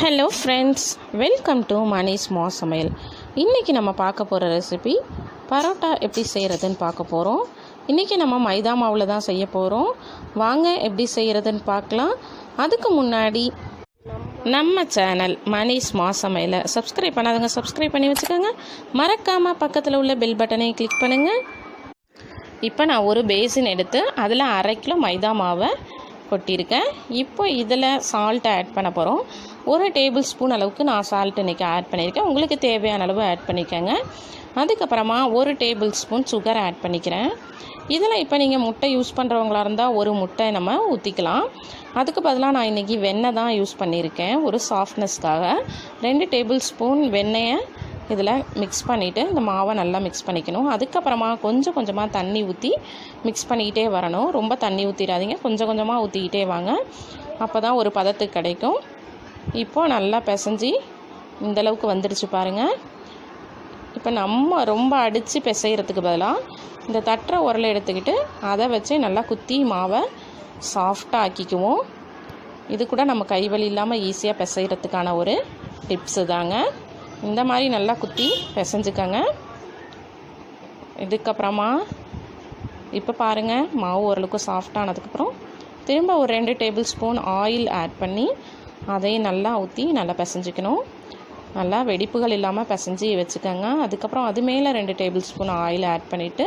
Hello friends, welcome to Mani's சமையல். இன்றைக்கி நம்ம பார்க்க போகிற ரெசிபி பரோட்டா எப்படி செய்கிறதுன்னு பார்க்க போகிறோம். இன்றைக்கி நம்ம மைதா மாவில் தான் செய்ய போகிறோம். வாங்க எப்படி செய்கிறதுன்னு பார்க்கலாம். அதுக்கு முன்னாடி நம்ம சேனல் மணிஸ் சமையலை சப்ஸ்கிரைப் பண்ணாதவங்க சப்ஸ்கிரைப் பண்ணி வச்சுக்கோங்க. மறக்காமல் பக்கத்தில் உள்ள பெல் பட்டனை கிளிக் பண்ணுங்கள். இப்போ நான் ஒரு பேசின் எடுத்து அதில் 1/2 கிலோ மைதா மாவை கொட்டியிருக்கேன். இப்போ இதில் சால்ட்டை ஆட் பண்ண போகிறோம். 1 டேபிள் ஸ்பூன் அளவுக்கு நான் சால்ட் இன்றைக்கி ஆட் பண்ணியிருக்கேன். உங்களுக்கு தேவையான அளவு ஆட் பண்ணிக்கோங்க. அதுக்கப்புறமா 1 டேபிள் ஸ்பூன் சுகர் ஆட் பண்ணிக்கிறேன். இதில் இப்போ நீங்கள் முட்டை யூஸ் பண்ணுறவங்களா இருந்தால் 1 முட்டை நம்ம ஊற்றிக்கலாம். அதுக்கு பதிலாக நான் இன்றைக்கி வெண்ணெய் தான் யூஸ் பண்ணியிருக்கேன். ஒரு சாஃப்ட்னஸ்க்காக 2 டேபிள் ஸ்பூன் வெண்ணெயை இதில் மிக்ஸ் பண்ணிவிட்டு இந்த மாவை நல்லா மிக்ஸ் பண்ணிக்கணும். அதுக்கப்புறமா கொஞ்சம் கொஞ்சமாக தண்ணி ஊற்றி மிக்ஸ் பண்ணிக்கிட்டே வரணும். ரொம்ப தண்ணி ஊற்றிடாதீங்க, கொஞ்சம் கொஞ்சமாக ஊற்றிக்கிட்டே வாங்க. அப்போ தான் ஒரு பதத்துக்கு கிடைக்கும். இப்போது நல்லா பிசைஞ்சி இந்தளவுக்கு வந்துடுச்சு பாருங்கள். இப்போ நம்ம ரொம்ப அடித்து பிசைகிறதுக்கு பதிலாக இந்த தட்டுற உரலை எடுத்துக்கிட்டு அதை வச்சு நல்லா குத்தி மாவை சாஃப்டாக ஆக்கிக்குவோம். இது கூட நம்ம கைவலி இல்லாமல் ஈஸியாக பிசைகிறதுக்கான ஒரு டிப்ஸு தாங்க. இந்த மாதிரி நல்லா குத்தி பிசைஞ்சுக்கங்க. இதுக்கப்புறமா இப்போ பாருங்கள், மாவு ஓரளவுக்கு சாஃப்டானதுக்கப்புறம் திரும்ப ஒரு 2 டேபிள் ஸ்பூன் ஆயில் ஆட் பண்ணி அதையும் நல்லா ஊற்றி நல்லா பிசைஞ்சிக்கணும். நல்லா வெடிப்புகள் இல்லாமல் பிசைஞ்சி வச்சுக்கோங்க. அதுக்கப்புறம் அது மேலே 2 டேபிள் ஸ்பூன் ஆயில் ஆட் பண்ணிவிட்டு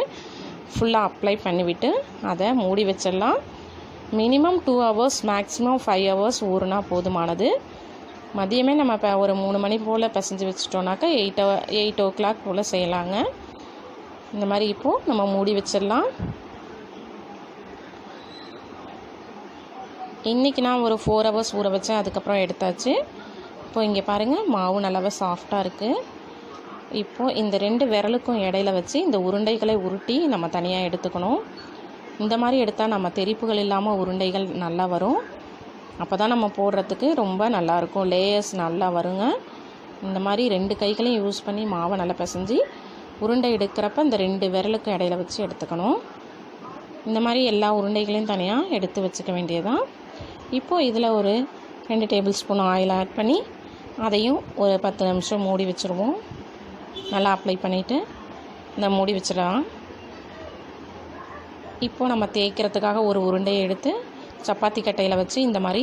ஃபுல்லாக அப்ளை பண்ணிவிட்டு அதை மூடி வச்சிடலாம். மினிமம் 2 ஹவர்ஸ், மேக்ஸிமம் 5 ஹவர்ஸ் ஊறுனா போதுமானது. மதியமே நம்ம இப்போ ஒரு 3 மணி போல் பிசைஞ்சு வச்சிட்டோம்னாக்கா 8 ஓ கிளாக் போல் செய்யலாங்க. இந்த மாதிரி இப்போது நம்ம மூடி வச்சிடலாம். இன்றைக்கி நான் ஒரு 4 ஹவர்ஸ் ஊற வச்சேன், அதுக்கப்புறம் எடுத்தாச்சு. இப்போது இங்கே பாருங்கள், மாவு நல்லாவே சாஃப்டாக இருக்குது. இப்போது இந்த 2 விரலுக்கும் இடையில வச்சு இந்த உருண்டைகளை உருட்டி நம்ம தனியாக எடுத்துக்கணும். இந்த மாதிரி எடுத்தால் நம்ம தெறிப்புகள் இல்லாமல் உருண்டைகள் நல்லா வரும். அப்போ தான் நம்ம போடுறதுக்கு ரொம்ப நல்லாயிருக்கும், லேயர்ஸ் நல்லா வருங்க. இந்த மாதிரி 2 கைகளையும் யூஸ் பண்ணி மாவை நல்லா பிசைஞ்சி உருண்டை எடுக்கிறப்ப இந்த 2 விரலுக்கு இடையில வச்சு எடுத்துக்கணும். இந்த மாதிரி எல்லா உருண்டைகளையும் தனியாக எடுத்து வச்சுக்க வேண்டியதான். இப்போது இதில் ஒரு 2 டேபிள் ஸ்பூன் ஆயில் ஆட் பண்ணி அதையும் ஒரு 10 நிமிஷம் மூடி வச்சுருவோம். நல்லா அப்ளை பண்ணிவிட்டு இந்த மூடி வச்சிடலாம். இப்போது நம்ம தேய்க்கிறதுக்காக ஒரு உருண்டையை எடுத்து சப்பாத்தி கட்டையில் வச்சு இந்த மாதிரி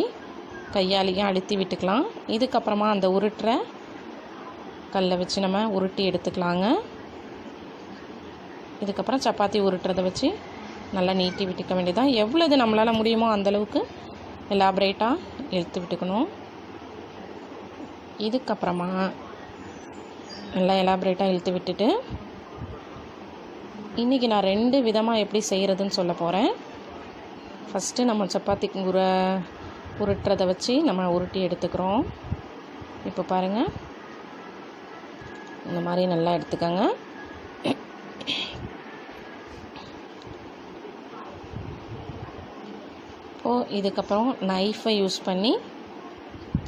கையாலேயும் அழுத்தி விட்டுக்கலாம். இதுக்கப்புறமா அந்த உருட்டுற கல்லை வச்சு நம்ம உருட்டி எடுத்துக்கலாங்க. இதுக்கப்புறம் சப்பாத்தி உருட்டுறதை வச்சு நல்லா நீட்டி விட்டுக்க வேண்டியதான். எவ்வளவு நம்மளால் முடியுமோ அந்தளவுக்கு எலாபரேட்டாக இழுத்து விட்டுக்கணும். இதுக்கப்புறமா நல்லா எலாபரேட்டாக இழுத்து விட்டுட்டு இன்றைக்கி நான் 2 விதமாக எப்படி செய்கிறதுன்னு சொல்ல போகிறேன். ஃபஸ்ட்டு நம்ம சப்பாத்திக்கு உருட்டுறதை வச்சு நம்ம உருட்டி எடுத்துக்கிறோம். இப்போ பாருங்கள், இந்த மாதிரி நல்லா எடுத்துக்கோங்க. இப்போது இதுக்கப்புறம் நைஃபை யூஸ் பண்ணி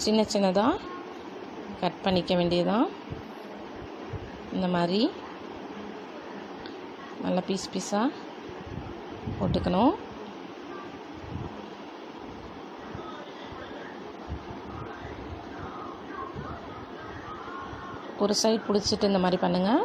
சின்ன சின்னதாக கட் பண்ணிக்க வேண்டியதான். இந்த மாதிரி நல்லா பீஸ் பீஸாக போட்டுக்கணும். ஒரு சைட் பிடிச்சிட்டு இந்த மாதிரி பண்ணுங்கள்.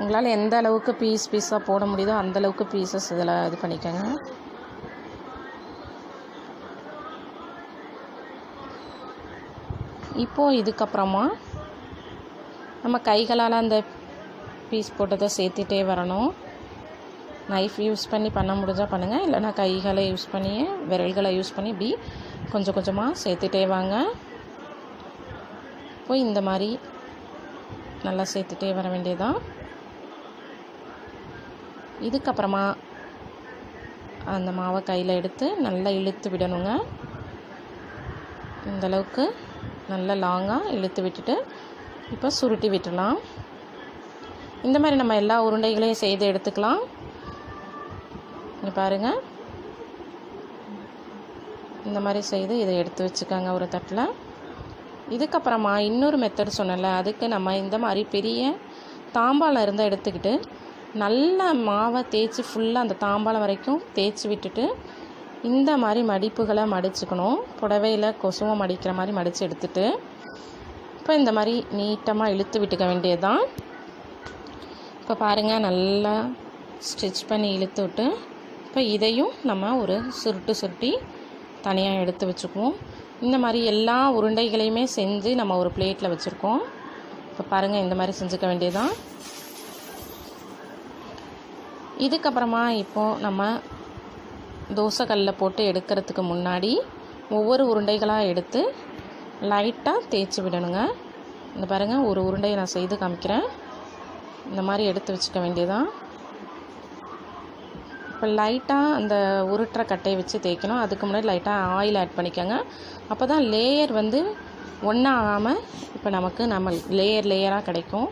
உங்களால் எந்த அளவுக்கு பீஸாக போட முடியுதோ அந்தளவுக்கு பீசஸ் இதில் இது பண்ணிக்கோங்க. இப்போது இதுக்கப்புறமா நம்ம கைகளால் அந்த பீஸ் போட்டதை சேர்த்துட்டே வரணும். நைஃப் யூஸ் பண்ணி பண்ண முடிஞ்சால் பண்ணுங்கள், இல்லைனா கைகளை யூஸ் பண்ணி விரல்களை யூஸ் பண்ணி இப்படி கொஞ்சம் கொஞ்சமாக சேர்த்துட்டே வாங்க. போய் இந்த மாதிரி நல்லா சேர்த்துட்டே வர வேண்டியதான். இதுக்கப்புறமா அந்த மாவை கையில் எடுத்து நல்லா இழுத்து விடணுங்க. இந்தளவுக்கு நல்லா லாங்காக இழுத்து விட்டுட்டு இப்போ சுருட்டி விட்டுடலாம். இந்த மாதிரி நம்ம எல்லா உருண்டைகளையும் செய்து எடுத்துக்கலாம். இங்கே பாருங்கள், இந்த மாதிரி செய்து இதை எடுத்து வச்சுக்கோங்க ஒரு தட்டில். இதுக்கப்புறமா இன்னொரு மெத்தட் சொன்னல, அதுக்கு நம்ம இந்த மாதிரி பெரிய தாம்பாளம் இருந்தால் எடுத்துக்கிட்டு நல்ல மாவை தேய்ச்சி ஃபுல்லாக அந்த தாம்பாளம் வரைக்கும் தேய்ச்சி விட்டுட்டு இந்த மாதிரி மடிப்புகளை மடிச்சுக்கணும். புடவையில் கொசுவை மடிக்கிற மாதிரி மடித்து எடுத்துட்டு இப்போ இந்த மாதிரி நீட்டமாக இழுத்து விட்டுக்க வேண்டியது தான். இப்போ பாருங்கள், நல்லா ஸ்டிச் பண்ணி இழுத்து விட்டு இப்போ இதையும் நம்ம ஒரு சுருட்டி தனியாக எடுத்து வச்சுக்குவோம். இந்த மாதிரி எல்லா உருண்டைகளையுமே செஞ்சு நம்ம ஒரு பிளேட்டில் வச்சுருக்கோம். இப்போ பாருங்கள், இந்த மாதிரி செஞ்சுக்க வேண்டியதுதான். இதுக்கப்புறமா இப்போது நம்ம தோசைக்கல்லில் போட்டு எடுக்கிறதுக்கு முன்னாடி ஒவ்வொரு உருண்டைகளாக எடுத்து லைட்டாக தேய்ச்சி விடணுங்க. இந்த பாருங்கள், ஒரு உருண்டையை நான் செய்து காமிக்கிறேன். இந்த மாதிரி எடுத்து வச்சுக்க வேண்டியதான். இப்போ லைட்டாக அந்த உருட்டுற கட்டையை வச்சு தேய்க்கணும். அதுக்கு முன்னாடி லைட்டாக ஆயில் ஆட் பண்ணிக்கோங்க. அப்போ தான் லேயர் வந்து ஒன்றா ஆகாமல் இப்போ நம்ம லேயராக கிடைக்கும்.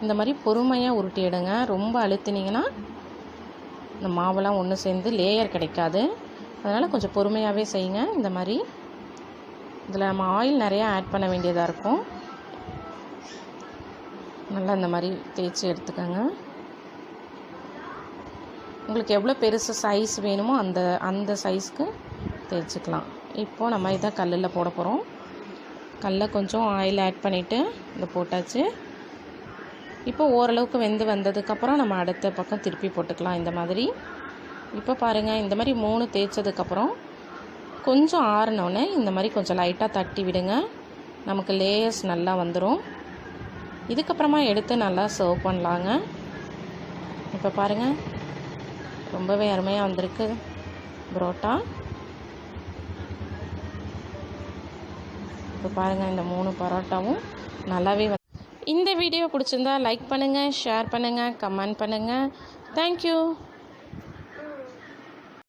இந்த மாதிரி பொறுமையாக உருட்டி எடுங்க. ரொம்ப அழுத்தினீங்கன்னா இந்த மாவெல்லாம் ஒன்று சேர்ந்து லேயர் கிடைக்காது. அதனால் கொஞ்சம் பொறுமையாகவே செய்யுங்க. இந்த மாதிரி இதில் நம்ம ஆயில் நிறையா ஆட் பண்ண வேண்டியதாக இருக்கும். நல்லா இந்த மாதிரி தேய்ச்சி எடுத்துக்கோங்க. உங்களுக்கு எவ்வளோ பெருசு சைஸ் வேணுமோ அந்த சைஸ்க்கு தேய்ச்சிக்கலாம். இப்போது நம்ம இதை கல்லில் போட போகிறோம். கல்லில் கொஞ்சம் ஆயில் ஆட் பண்ணிவிட்டு இதை போட்டாச்சு. இப்போ ஓரளவுக்கு வெந்து வந்ததுக்கப்புறம் நம்ம அடுத்த பக்கம் திருப்பி போட்டுக்கலாம். இந்த மாதிரி இப்போ பாருங்கள், இந்த மாதிரி 3 தேய்ச்சதுக்கப்புறம் கொஞ்சம் ஆறினோடனே இந்த மாதிரி கொஞ்சம் லைட்டாக தட்டி விடுங்க. நமக்கு லேயர்ஸ் நல்லா வந்துடும். இதுக்கப்புறமா எடுத்து நல்லா சர்வ் பண்ணலாங்க. இப்போ பாருங்கள், ரொம்பவே அருமையாக வந்திருக்கு பரோட்டா. இப்போ பாருங்கள், இந்த 3 பரோட்டாவும் நல்லாவே இந்த வீடியோ பிடிச்சிருந்தா லைக் பண்ணுங்கள், ஷேர் பண்ணுங்கள், கமெண்ட் பண்ணுங்கள். தேங்க்யூ.